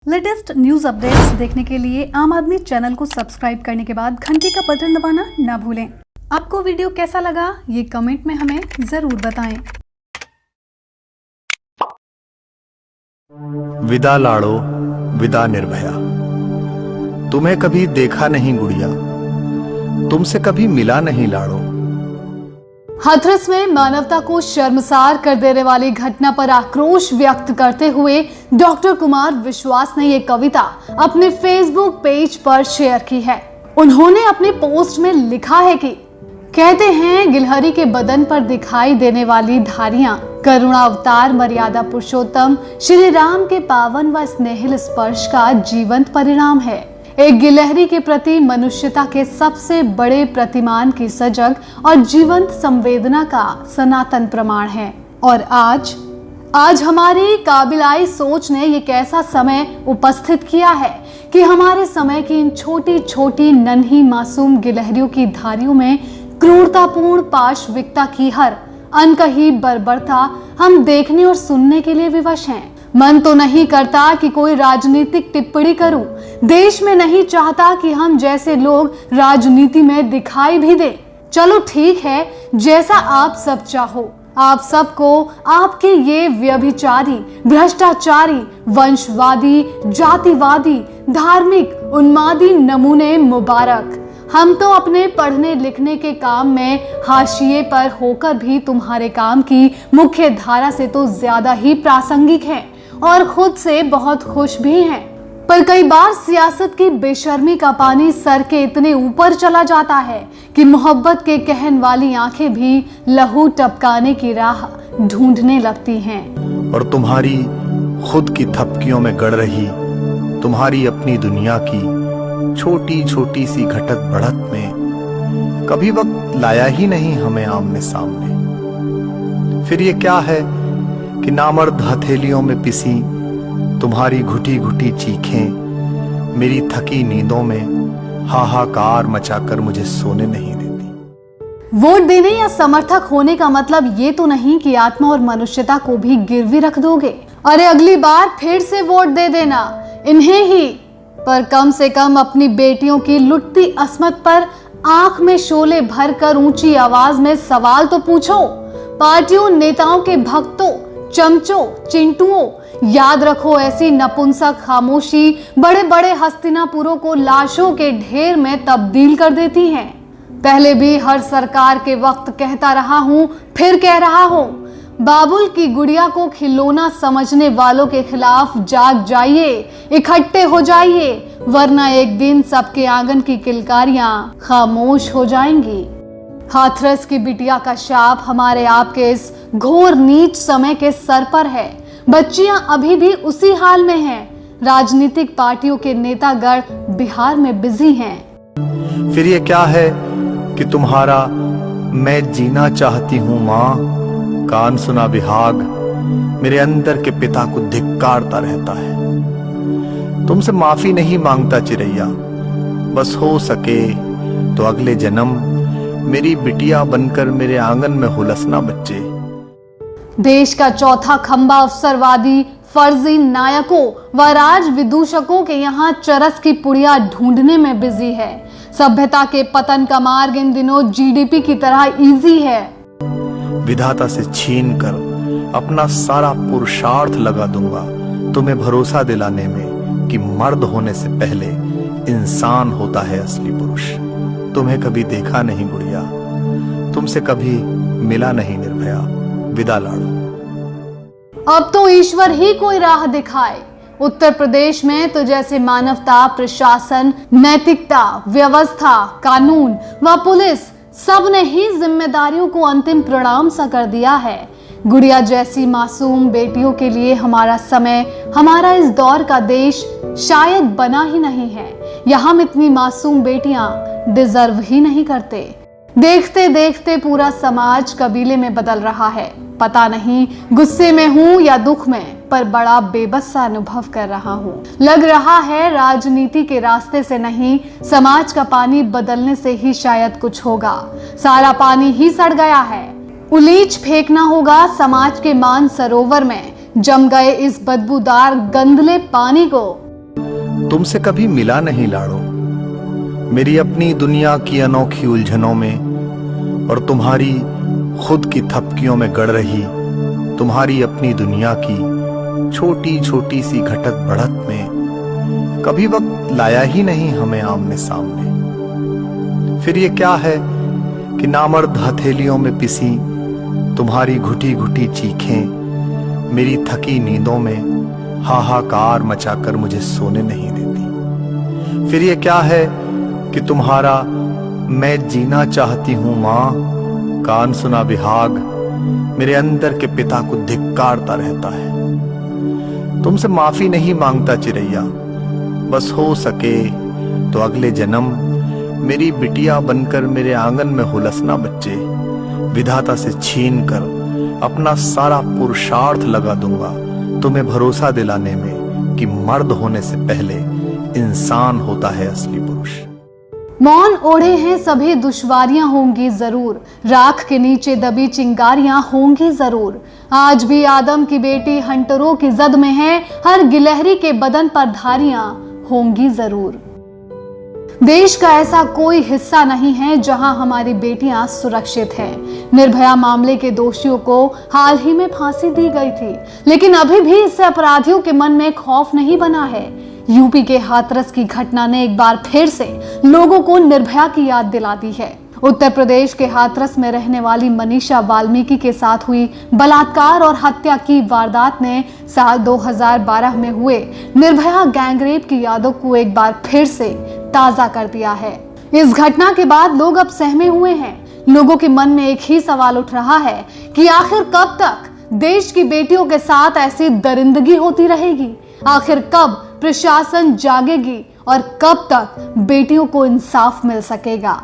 Latest news updates देखने के लिए आम आदमी चैनल को सब्सक्राइब करने के बाद घंटी का बटन दबाना ना भूलें। आपको वीडियो कैसा लगा ये कमेंट में हमें जरूर बताएं। विदा लाड़ो विदा निर्भया। तुम्हें कभी देखा नहीं गुड़िया, तुमसे कभी मिला नहीं लाड़ो। हाथरस में मानवता को शर्मसार कर देने वाली घटना पर आक्रोश व्यक्त करते हुए डॉक्टर कुमार विश्वास ने ये कविता अपने फेसबुक पेज पर शेयर की है। उन्होंने अपने पोस्ट में लिखा है कि कहते हैं गिलहरी के बदन पर दिखाई देने वाली धारियां करुणा अवतार मर्यादा पुरुषोत्तम श्री राम के पावन व स्नेहिल स्पर्श का जीवंत परिणाम है। एक गिलहरी के प्रति मनुष्यता के सबसे बड़े प्रतिमान की सजग और जीवंत संवेदना का सनातन प्रमाण है। और आज हमारी काबिलाई सोच ने एक ऐसा समय उपस्थित किया है कि हमारे समय की इन छोटी छोटी नन्ही मासूम गिलहरियों की धारियों में क्रूरतापूर्ण पाशविकता की हर अनकही बर्बरता हम देखने और सुनने के लिए विवश हैं। मन तो नहीं करता कि कोई राजनीतिक टिप्पणी करूं, देश में नहीं चाहता कि हम जैसे लोग राजनीति में दिखाई भी दें। चलो ठीक है, जैसा आप सब चाहो। आप सबको आपके ये व्यभिचारी, भ्रष्टाचारी, वंशवादी, जातिवादी, धार्मिक उन्मादी नमूने मुबारक। हम तो अपने पढ़ने लिखने के काम में हाशिए पर होकर भी तुम्हारे काम की मुख्य धारा से तो ज्यादा ही प्रासंगिक हैं और खुद से बहुत खुश भी हैं। पर कई बार सियासत की बेशर्मी का पानी सर के इतने ऊपर चला जाता है कि मोहब्बत के कहन वाली आंखें भी लहू टपकाने की राह ढूंढने लगती हैं। और तुम्हारी खुद की थपकियों में गड़ रही तुम्हारी अपनी दुनिया की छोटी छोटी सी घटत बढ़त में कभी वक्त लाया ही नहीं हमें आमने सामने। फिर ये क्या है कि नामर्द हथेलियों में पिसी तुम्हारी घुटी घुटी चीखें मेरी थकी नींदों में हाहाकार मचाकर मुझे सोने नहीं देती। वोट देने या समर्थक होने का मतलब ये तो नहीं कि आत्मा और मनुष्यता को भी गिरवी रख दोगे। अरे अगली बार फिर से वोट दे देना इन्हें ही, पर कम से कम अपनी बेटियों की लुटती अस्मत पर आंख में शोले भरकर ऊंची आवाज में सवाल तो पूछो। पार्टियों, नेताओं के भक्तों, चमचों, चिंटुओं, याद रखो ऐसी नपुंसक खामोशी बड़े बड़े हस्तिनापुरों को लाशों के ढेर में तब्दील कर देती हैं। पहले भी हर सरकार के वक्त कहता रहा हूं, फिर कह रहा हूं, बाबुल की गुड़िया को खिलौना समझने वालों के खिलाफ जाग जाइए, इकट्ठे हो जाइए, वरना एक दिन सबके आंगन की किलकारियां खामोश हो जाएंगी। हाथरस की बिटिया का शाप हमारे आपके इस घोर नीच समय के सर पर है। बच्चियां अभी भी उसी हाल में हैं। राजनीतिक पार्टियों के नेतागण बिहार में बिजी हैं। फिर ये क्या है कि तुम्हारा मैं जीना चाहती हूँ माँ कान सुना विहाग मेरे अंदर के पिता को धिक्कारता रहता है। तुमसे माफी नहीं मांगता चिरैया, बस हो सके तो अगले जन्म मेरी बिटिया बनकर मेरे आंगन में हुलसना बच्चे। देश का चौथा खंबा अवसरवादी फर्जी नायकों व राज विदूषकों के यहाँ चरस की पुड़िया ढूंढने में बिजी है। सभ्यता के पतन का मार्ग इन दिनों जीडीपी की तरह इजी है। विधाता से छीन कर अपना सारा पुरुषार्थ लगा दूंगा तुम्हें भरोसा दिलाने में कि मर्द होने से पहले इंसान होता है असली पुरुष। तुम्हें कभी देखा नहीं गुड़िया, तुमसे कभी मिला नहीं निर्भया। विदा लाड़ो। अब तो ईश्वर ही कोई राह दिखाए। उत्तर प्रदेश में तो जैसे मानवता, प्रशासन, नैतिकता, व्यवस्था, कानून व पुलिस सब ने ही जिम्मेदारियों को अंतिम प्रणाम सा कर दिया है। गुड़िया जैसी मासूम बेटियों के लिए हमारा समय, हमारा इस दौर का देश शायद बना ही नहीं है, या हम इतनी मासूम बेटियां डिजर्व ही नहीं करते। देखते देखते पूरा समाज कबीले में बदल रहा है। पता नहीं गुस्से में हूँ या दुख में, पर बड़ा बेबस सा अनुभव कर रहा हूँ। लग रहा है राजनीति के रास्ते से नहीं, समाज का पानी बदलने से ही शायद कुछ होगा। सारा पानी ही सड़ गया है। उलीच फेंकना होगा समाज के मान सरोवर में जम गए इस बदबूदार गंदले पानी को। तुमसे कभी मिला नहीं लाड़ो, मेरी अपनी दुनिया की अनोखी उलझनों में और तुम्हारी खुद की थपकियों में गड़ रही तुम्हारी अपनी दुनिया की छोटी छोटी सी घटत बढ़त में कभी वक्त लाया ही नहीं हमें आमने सामने। फिर ये क्या है कि नामर्द हथेलियों में पिसी तुम्हारी घुटी घुटी चीखें मेरी थकी नींदों में हाहाकार मचाकर मुझे सोने नहीं देती। फिर ये क्या है कि तुम्हारा मैं जीना चाहती हूं मां कान सुना विहाग मेरे अंदर के पिता को धिक्कारता रहता है। तुमसे माफी नहीं मांगता चिरैया, बस हो सके तो अगले जन्म मेरी बिटिया बनकर मेरे आंगन में हुलसना बच्चे, विधाता से छीन कर अपना सारा पुरुषार्थ लगा दूंगा तुम्हें भरोसा दिलाने में कि मर्द होने से पहले इंसान होता है असली पुरुष। मौन ओढ़े हैं सभी दुश्वारियां होंगी जरूर, राख के नीचे दबी चिंगारियां होंगी जरूर। आज भी आदम की बेटी हंटरों की जद में है, हर गिलहरी के बदन पर धारियां होंगी जरूर। देश का ऐसा कोई हिस्सा नहीं है जहां हमारी बेटियां सुरक्षित हैं। निर्भया मामले के दोषियों को हाल ही में फांसी दी गई थी, लेकिन अभी भी इससे अपराधियों के मन में खौफ नहीं बना है। यूपी के हाथरस की घटना ने एक बार फिर से लोगों को निर्भया की याद दिला दी है। उत्तर प्रदेश के हाथरस में रहने वाली मनीषा वाल्मीकि के साथ हुई बलात्कार और हत्या की वारदात ने साल 2012 में हुए निर्भया गैंगरेप की यादों को एक बार फिर से ताजा कर दिया है। इस घटना के बाद लोग अब सहमे हुए हैं। लोगों के मन में एक ही सवाल उठ रहा है कि आखिर कब तक देश की बेटियों के साथ ऐसी दरिंदगी होती रहेगी? आखिर कब प्रशासन जागेगी और कब तक बेटियों को इंसाफ मिल सकेगा?